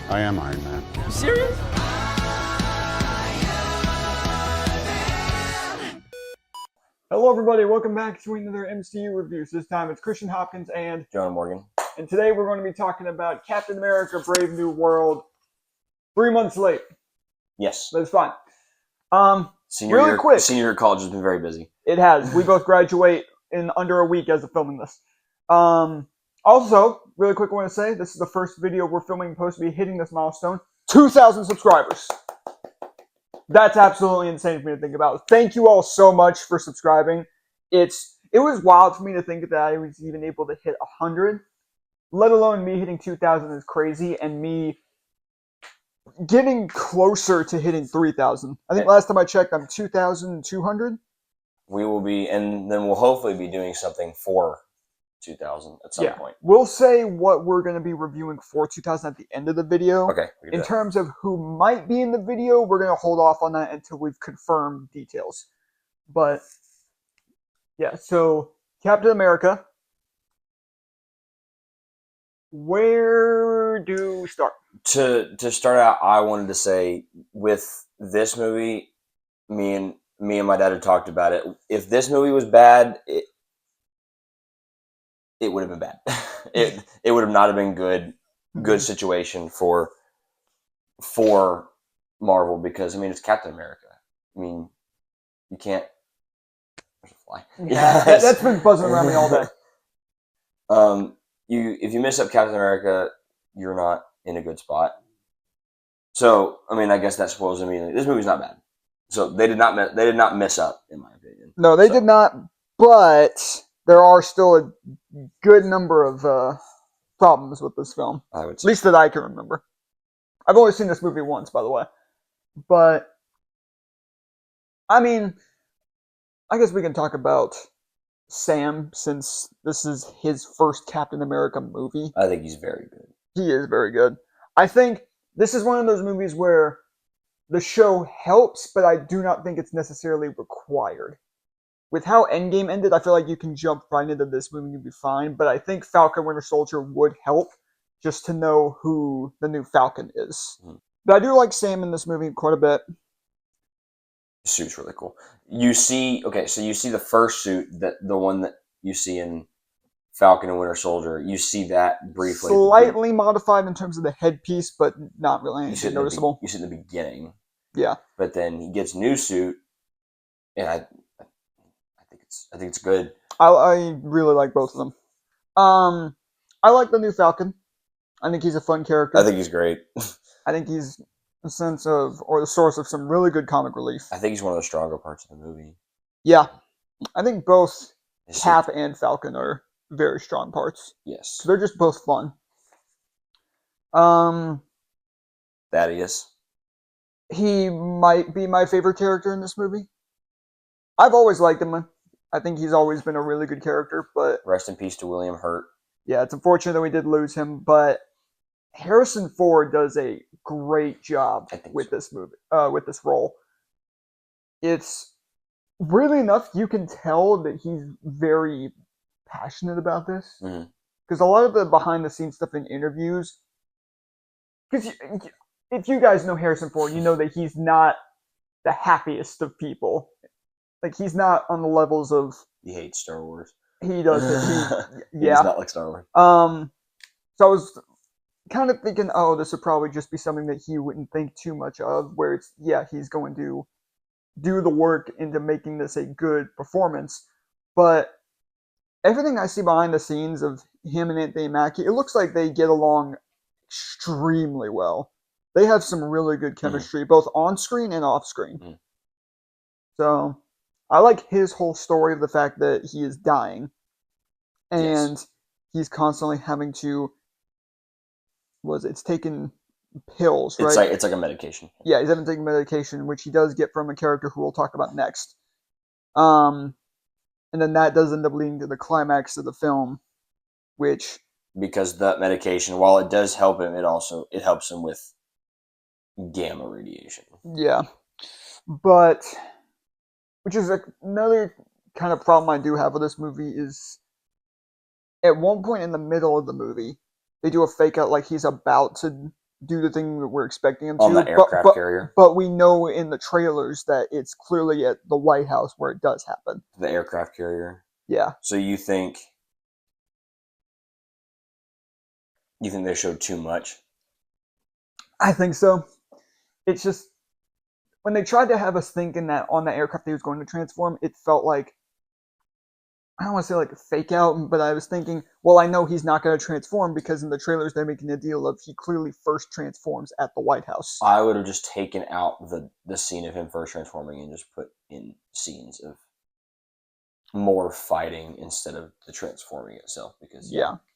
I am Iron Man. You serious? Hello everybody, welcome back to another MCU reviews. This time it's Christian Hopkins and Jonah Morgan. And today we're going to be talking about Captain America Brave New World. 3 months late. Yes. But it's fine. Quick. Senior year of college has been very busy. It has. We both graduate in under a week as of filming this. Also, really quick I want to say, this is the first video we're filming supposed to be hitting this milestone. 2,000 subscribers. That's absolutely insane for me to think about. Thank you all so much for subscribing. It was wild for me to think that I was even able to hit 100. Let alone me hitting 2,000 is crazy, and me getting closer to hitting 3,000. I think last time I checked, I'm 2,200. We will be, and then we'll hopefully be doing something for 2,000 at some point. We'll say what we're going to be reviewing for 2,000 at the end of the video. Okay. In terms of who might be in the video, we're going to hold off on that until we've confirmed details. But, yeah, so Captain America. Where do we start? To start out, I wanted to say, with this movie, me and my dad had talked about it. If this movie was bad, it would have been bad. It would have not have been good situation for Marvel, because I mean it's Captain America. I mean, you can't. There's a fly. Yeah, that's been buzzing around me all day. If you mess up Captain America, you're not in a good spot. So I mean, I guess that spoils immediately. This movie's not bad. So they did not mess up, in my opinion. No, they did not. But there are still a good number of problems with this film. I would say. At least that I can remember. I've only seen this movie once, by the way. But, I mean, I guess we can talk about Sam, since this is his first Captain America movie. I think he's very good. He is very good. I think this is one of those movies where the show helps, but I do not think it's necessarily required. With how Endgame ended, I feel like you can jump right into this movie and be fine, but I think Falcon Winter Soldier would help just to know who the new Falcon is. Mm-hmm. But I do like Sam in this movie quite a bit. The suit's really cool. You see the first suit, the one that you see in Falcon and Winter Soldier. You see that briefly. Slightly modified in terms of the headpiece, but not really anything noticeable. You see in the beginning. Yeah. But then he gets a new suit, and I think it's good. I really like both of them. I like the new Falcon. I think he's a fun character. I think he's great. I think he's a sense of, or the source of, some really good comic relief. I think he's one of the stronger parts of the movie. Yeah. I think both Cap and Falcon are very strong parts. Yes. They're just both fun. Thaddeus. He might be my favorite character in this movie. I've always liked him. I think he's always been a really good character, but... Rest in peace to William Hurt. Yeah, it's unfortunate that we did lose him, but Harrison Ford does a great job with this movie, with this role. It's... Really enough, you can tell that he's very passionate about this. Because a lot of the behind-the-scenes stuff in interviews... Because if you guys know Harrison Ford, you know that he's not the happiest of people. Like, he's not on the levels of... He hates Star Wars. He does. He does not like Star Wars. So I was kind of thinking, oh, this would probably just be something that he wouldn't think too much of, where it's, yeah, he's going to do the work into making this a good performance. But everything I see behind the scenes of him and Anthony Mackie, it looks like they get along extremely well. They have some really good chemistry, both on screen and off screen. So I like his whole story of the fact that he is dying. And he's constantly having to... It's taking pills, right? It's like a medication. Yeah, he's having to take medication, which he does get from a character who we'll talk about next. And then that does end up leading to the climax of the film, which... Because that medication, while it does help him, it helps him with gamma radiation. Yeah. But... Which is another kind of problem I do have with this movie is... At one point in the middle of the movie, they do a fake out like he's about to do the thing that we're expecting him On to. the aircraft carrier. But we know in the trailers that it's clearly at the White House where it does happen. The aircraft carrier. Yeah. So you think they showed too much? I think so. It's just when they tried to have us thinking that on the aircraft he was going to transform, it felt like, I don't want to say like a fake out, but I was thinking, well, I know he's not going to transform because in the trailers they're making a deal of he clearly first transforms at the White House. I would have just taken out the scene of him first transforming and just put in scenes of more fighting instead of the transforming itself. Because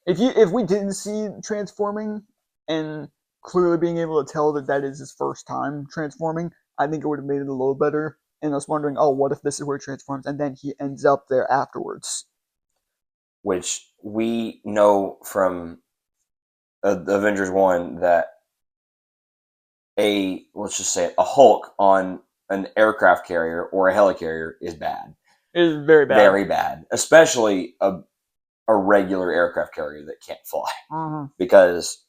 if we didn't see transforming and clearly being able to tell that that is his first time transforming, I think it would have made it a little better. And I was wondering, oh, what if this is where he transforms, and then he ends up there afterwards? Which we know from Avengers 1 that let's just say a Hulk on an aircraft carrier or a helicarrier is bad. It is very bad. Very bad. Especially a regular aircraft carrier that can't fly. Mm-hmm. Because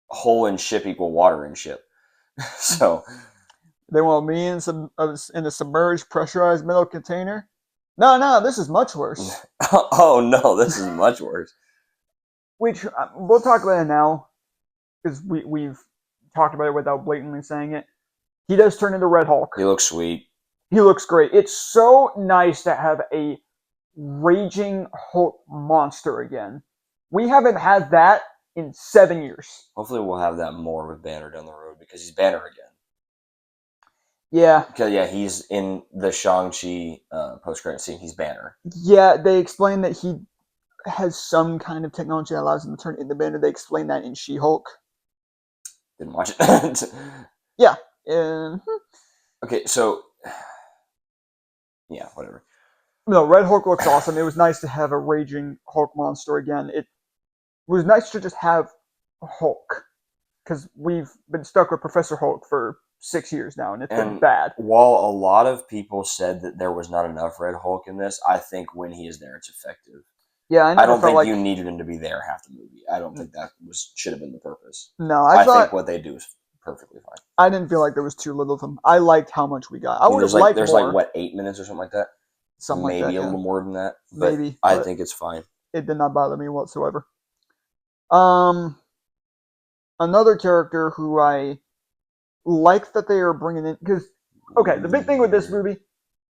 hole in ship equal water in ship. So they want me in a submerged pressurized metal container. No, this is much worse. Oh no, this is much worse. Which we'll talk about it now, because we've talked about it without blatantly saying it. He does turn into Red Hulk. He looks sweet. He looks great. It's so nice to have a raging Hulk monster again. We haven't had that in 7 years. Hopefully we'll have that more with Banner down the road, because he's Banner again. Yeah. Because he's in the Shang-Chi post-credit scene. He's Banner. Yeah, they explain that he has some kind of technology that allows him to turn into Banner. They explain that in She-Hulk. Didn't watch it. Yeah. Okay, so yeah, whatever. No, Red Hulk looks awesome. It was nice to have a raging Hulk monster again. It was nice to just have a Hulk, because we've been stuck with Professor Hulk for 6 years now, and it's been bad. While a lot of people said that there was not enough Red Hulk in this, I think when he is there, it's effective. Yeah, I don't think you needed him to be there half the movie. I don't think that should have been the purpose. No, I think what they do is perfectly fine. I didn't feel like there was too little of him. I liked how much we got. I would have liked more. There's like, what, 8 minutes or something like that? Something maybe like that, a little more than that. But maybe. I think it's fine. It did not bother me whatsoever. Another character who I like that they are bringing in, because, okay, the big thing with this movie,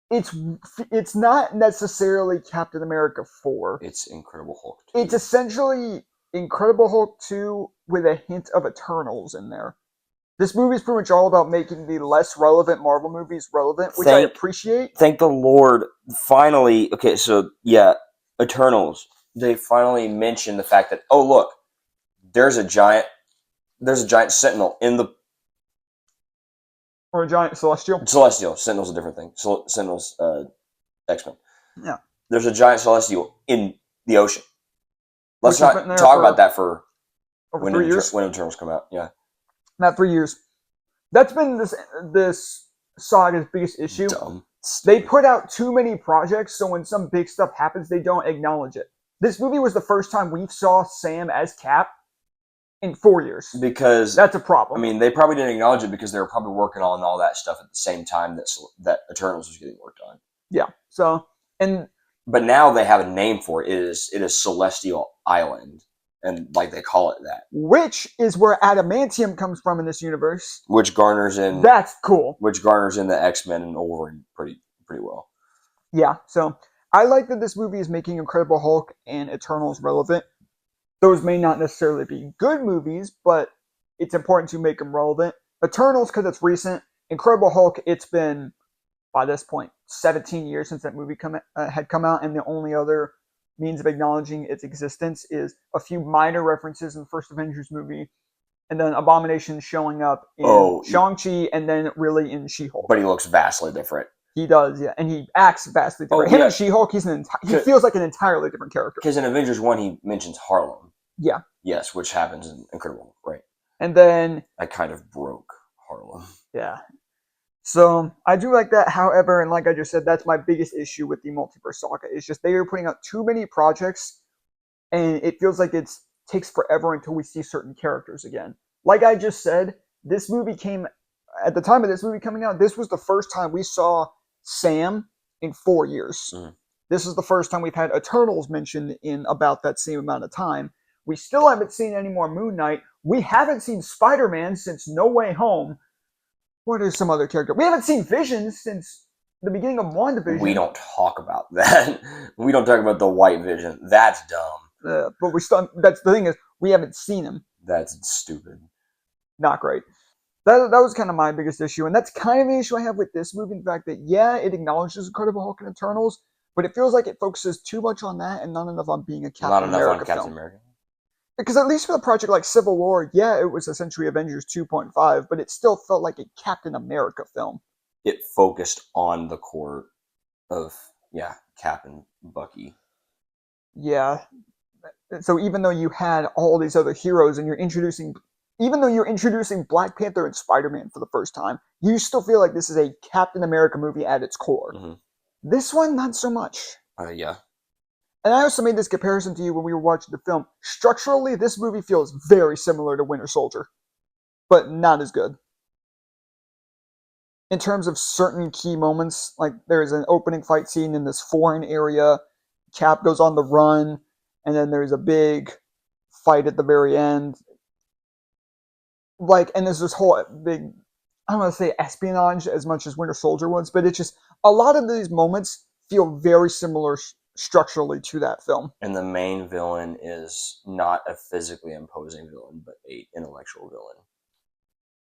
it's not necessarily Captain America 4. It's Incredible Hulk 2. It's essentially Incredible Hulk 2 with a hint of Eternals in there. This movie is pretty much all about making the less relevant Marvel movies relevant, which I appreciate. Thank the Lord. Finally, okay, so yeah, Eternals. They finally mentioned the fact that, oh look, there's a giant Sentinel in the... Or a giant Celestial? Celestial. Sentinel's a different thing. Sentinel's X-Men. Yeah. There's a giant Celestial in the ocean. Let's not talk about that for over 3 years. When Eternals come out. Yeah. Not 3 years. That's been this saga's biggest issue. Dumb. They put out too many projects, so when some big stuff happens, they don't acknowledge it. This movie was the first time we saw Sam as Cap in 4 years. Because that's a problem. I mean, they probably didn't acknowledge it because they were probably working on all that stuff at the same time that Eternals was getting worked on. Yeah. So but now they have a name for it. It is Celestial Island, and like they call it that. Which is where adamantium comes from in this universe. Which garners in... That's cool. Which garners in the X-Men and Wolverine pretty well. Yeah. So I like that this movie is making Incredible Hulk and Eternals relevant. Those may not necessarily be good movies, but it's important to make them relevant. Eternals, because it's recent. Incredible Hulk, it's been, by this point, 17 years since that movie had come out, and the only other means of acknowledging its existence is a few minor references in the first Avengers movie, and then Abomination showing up in Shang-Chi, and then really in She-Hulk. But he looks vastly different. He does, yeah, and he acts vastly different. Him and She-Hulk, he feels like an entirely different character. Because in Avengers 1, he mentions Harlem. Yeah. Yes, which happens in Incredible, right? And then... I kind of broke Harlem. Yeah. So, I do like that. However, and like I just said, that's my biggest issue with the multiverse saga. It's just they are putting out too many projects, and it feels like it's takes forever until we see certain characters again. Like I just said, this movie came at the time of this movie coming out. This was the first time we saw Sam in 4 years. Mhm. This is the first time we've had Eternals mentioned in about that same amount of time. We still haven't seen any more Moon Knight. We haven't seen Spider-Man since No Way Home. What is some other character? We haven't seen Vision since the beginning of WandaVision. We don't talk about that. We don't talk about the White Vision. That's dumb. But we still. That's the thing is we haven't seen him. That's stupid. Not great. That was kind of my biggest issue, and that's kind of the issue I have with this movie. The fact that yeah, it acknowledges Incredible Hulk and Eternals, but it feels like it focuses too much on that and not enough on being a Captain Not enough America on Captain film. America. Because at least for a project like Civil War, yeah, it was essentially Avengers 2.5, but it still felt like a Captain America film. It focused on the core of Cap and Bucky. Yeah. So even though you had all these other heroes and even though you're introducing Black Panther and Spider-Man for the first time, you still feel like this is a Captain America movie at its core. Mm-hmm. This one, not so much. Yeah. And I also made this comparison to you when we were watching the film. Structurally, this movie feels very similar to Winter Soldier, but not as good. In terms of certain key moments, like there's an opening fight scene in this foreign area, Cap goes on the run, and then there's a big fight at the very end. And there's this whole big, I don't want to say espionage as much as Winter Soldier was, but it's just a lot of these moments feel very similar structurally to that film. And the main villain is not a physically imposing villain, but an intellectual villain.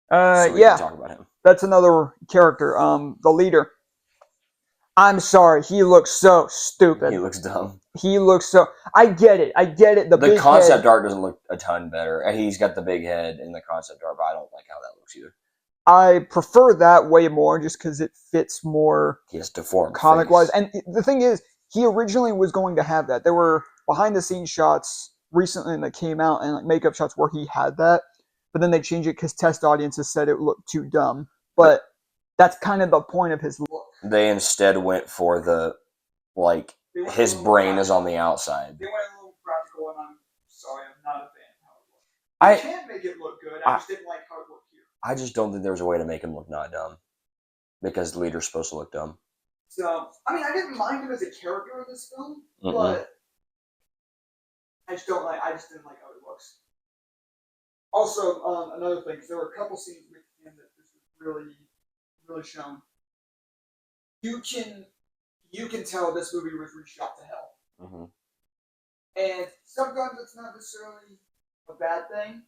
So we can talk about him. That's another character. The leader. I'm sorry, he looks so stupid. He looks dumb. He looks so. I get it. The concept art doesn't look a ton better, and he's got the big head in the concept art, but I don't like how that looks either. I prefer that way more, just because it fits more. He has deformed comic-wise, and the thing is, he originally was going to have that. There were behind-the-scenes shots recently that came out, and makeup shots where he had that, but then they changed it because test audiences said it looked too dumb. But that's kind of the point of his look. They instead went for the his brain is on the outside. They went a little practical, and I'm sorry, I'm not a fan of how it looks. You can't make it look good. I just didn't like how it looked here. I just don't think there was a way to make him look not dumb, because the leader's supposed to look dumb. So, I didn't mind him as a character in this film, but I just didn't like how he looks. Also, another thing, because there were a couple scenes with him that this was really, really shown. You can tell this movie was reshot to hell. Mm-hmm. And sometimes it's not necessarily a bad thing.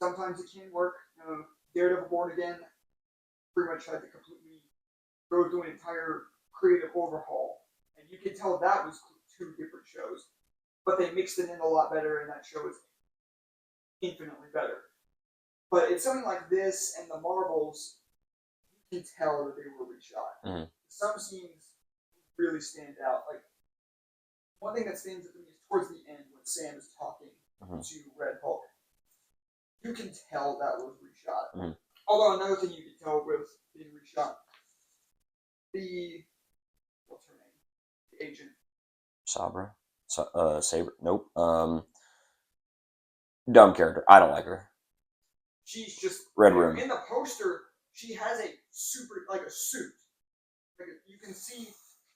Sometimes it can work. Daredevil Born Again pretty much had to completely go through an entire creative overhaul. And you can tell that was two different shows. But they mixed it in a lot better, and that show is infinitely better. But it's something like this and the Marvels, you can tell that they were reshot. Mm-hmm. Some scenes really stand out. Like, one thing that stands out to me is towards the end when Sam is talking to Red Hulk. You can tell that was reshot. Mm-hmm. Although another thing you can tell with being reshot, what's her name? The agent. Sabra? Saber? Nope. Dumb character. I don't like her. She's just Red Room. In the poster, she has a suit. You can see, if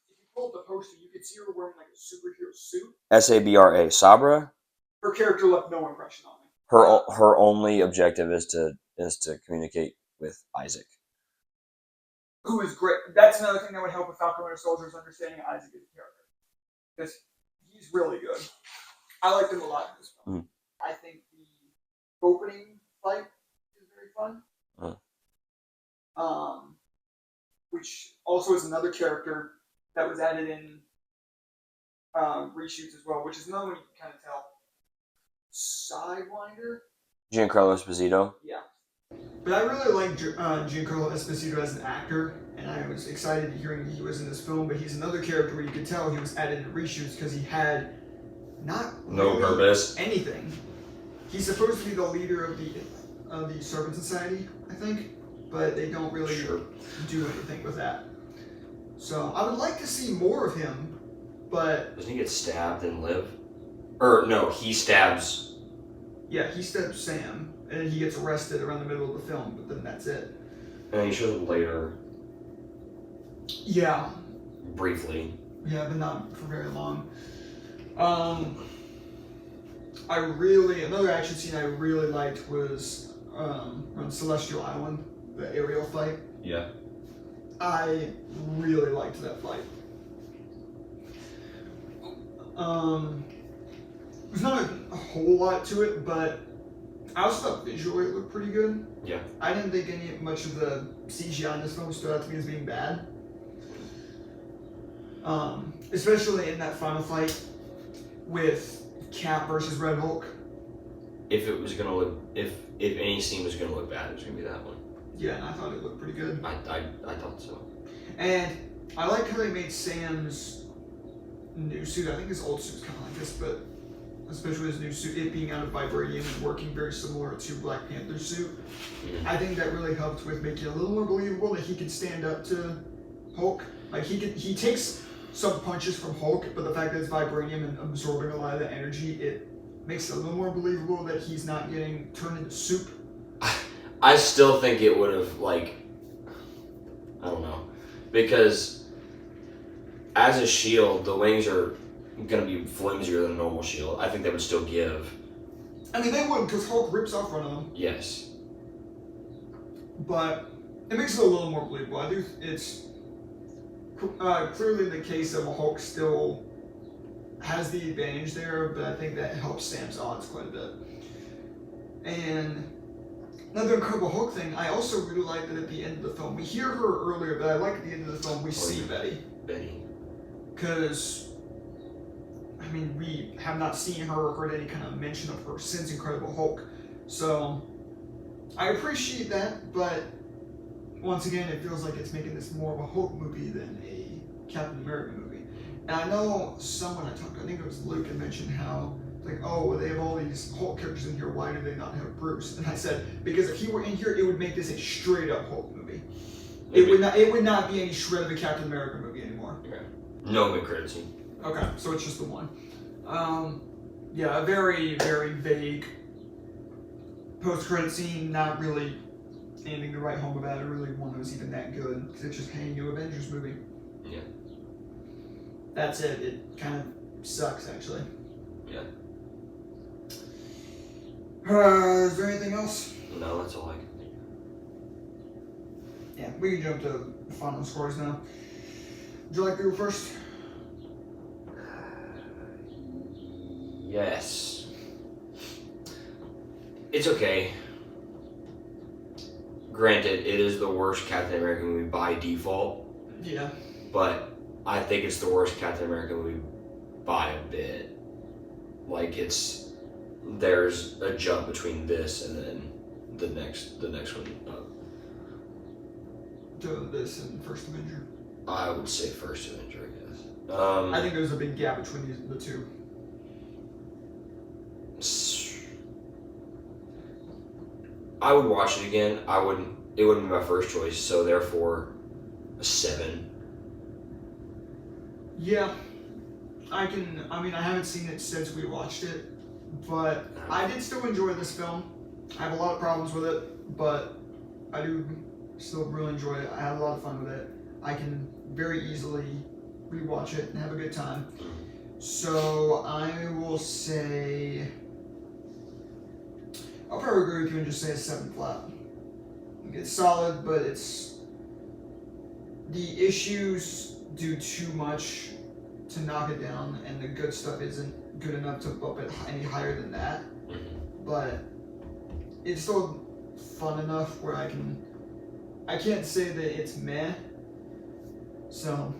you pull up the poster, you can see her wearing like a superhero suit. Sabra. Sabra? Her character left no impression on me. Her only objective is to communicate with Isaac, who is great. That's another thing that would help with Falcon Winter Soldier is understanding Isaac as a character, because he's really good. I liked him a lot in this film. Mm. I think the opening fight is very fun. Which also is another character that was added in reshoots as well, which is another one you can kind of tell. Sidewinder? Giancarlo Esposito. Yeah. But I really like Giancarlo Esposito as an actor, and I was excited hearing he was in this film, but he's another character where you could tell he was added in reshoots because he had no purpose. Anything. He's supposed to be the leader of the Servant Society, I think, but they don't really do anything with that. So I would like to see more of him, but doesn't he get stabbed and live? Or no, he stabs Yeah, he stabs Sam, and then he gets arrested around the middle of the film, but then that's it. And then he shows up later. Yeah. Briefly. Yeah, but not for very long. Another action scene I really liked was on Celestial Island, the aerial fight. Yeah. I really liked that fight. There's not a whole lot to it, but I also thought visually it looked pretty good. Yeah. I didn't think much of the CGI in this film stood out to me as being bad. Especially in that final fight with Cap versus Red Hulk. If it was gonna look, if any scene was gonna look bad, it was gonna be that one. Yeah, and I thought it looked pretty good. I thought so. And I like how they made Sam's new suit. I think his old suit's kind of like this, but especially his new suit, it being out of vibranium and working very similar to Black Panther's suit. Mm-hmm. I think that really helped with making it a little more believable that he could stand up to Hulk. Like he takes some punches from Hulk, but the fact that it's vibranium and absorbing a lot of the energy, it makes it a little more believable that he's not getting turned into soup. I still think it would have, like, I don't know, because as a shield, the wings are gonna be flimsier than a normal shield. I think that would still give. I mean, they wouldn't, because Hulk rips off one of them. Yes. But it makes it a little more believable. I do. It's clearly the case of a Hulk still has the advantage there, but I think that helps Sam's odds quite a bit. And another Incredible Hulk thing, I also really like that at the end of the film, we hear her earlier, but I like at the end of the film we see Betty. Betty. Because, I mean, we have not seen her or heard any kind of mention of her since Incredible Hulk. So, I appreciate that, but once again, it feels like it's making this more of a Hulk movie than a Captain America movie. And I know someone I think it was Luke, had mentioned how, like, oh, well, they have all these Hulk characters in here, why do they not have Bruce? And I said, because if he were in here, it would make this a straight up Hulk movie. It would not be any shred of a Captain America movie anymore. Okay. No mid-credit scene. Okay, so it's just the one. Yeah, a very, very vague post-credit scene, not really anything to write home about. I really one that was even that good, because it's just, hey, new Avengers movie. Yeah. That's it. It kind of sucks, actually. Yeah. Is there anything else? No, that's all I can think of. Yeah, we can jump to the final scores now. Would you like to go first? Yes. It's okay. Granted, it is the worst Captain America movie by default. Yeah. But I think it's the worst Captain America movie by a bit. Like, there's a jump between this and then the next one. To this and First Avenger. I would say First Avenger, I guess. I think there's a big gap between the two. I would watch it again. It wouldn't be my first choice, so therefore, a 7. Yeah. I haven't seen it since we watched it, but I did still enjoy this film. I have a lot of problems with it, but I do still really enjoy it. I had a lot of fun with it. I can very easily rewatch it and have a good time. So I will say, I'll probably agree with you and just say a 7 flat. It's solid, but the issues do too much to knock it down, and the good stuff isn't good enough to bump it any higher than that. But it's still fun enough where I can't say that it's meh. So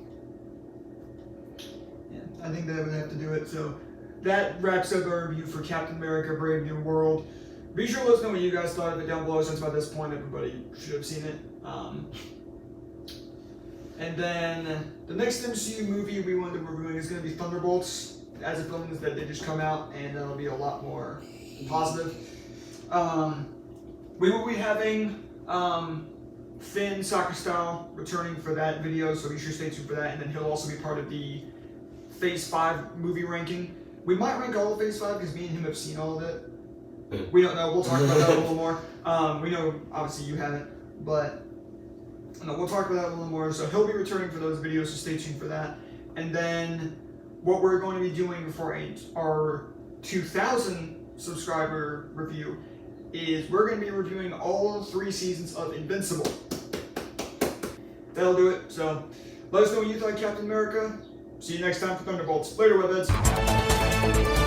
yeah, I think that would have to do it. So that wraps up our review for Captain America: Brave New World. Be sure to let us know what you guys thought of it down below, since by this point everybody should have seen it. And then the next MCU movie we want to be reviewing is going to be Thunderbolts. As of filming this, that did just come out, and that'll be a lot more positive. We will be having Finn Soccer Style returning for that video, so be sure to stay tuned for that. And then he'll also be part of the Phase 5 movie ranking. We might rank all of Phase 5 because me and him have seen all of it. We don't know. We'll talk about that a little more. We know, obviously, you haven't, but no, we'll talk about that a little more. So he'll be returning for those videos, so stay tuned for that. And then what we're going to be doing before our 2,000 subscriber review is we're going to be reviewing all 3 seasons of Invincible. That'll do it. So let us know what you thought, Captain America. See you next time for Thunderbolts. Later, webheads.